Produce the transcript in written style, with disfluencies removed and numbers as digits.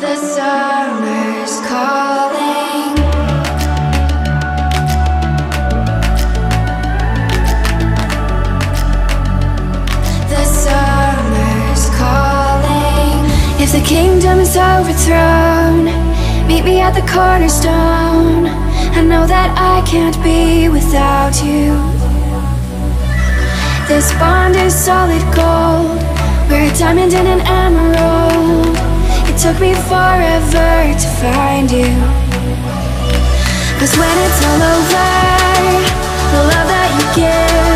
The summer's calling. The summer's calling. If the kingdom is overthrown, meet me at the cornerstone. I know that I can't be without you. This bond is solid gold. We're a diamond and an emerald. It took me forever to find you. 'Cause when it's all over, the love that you give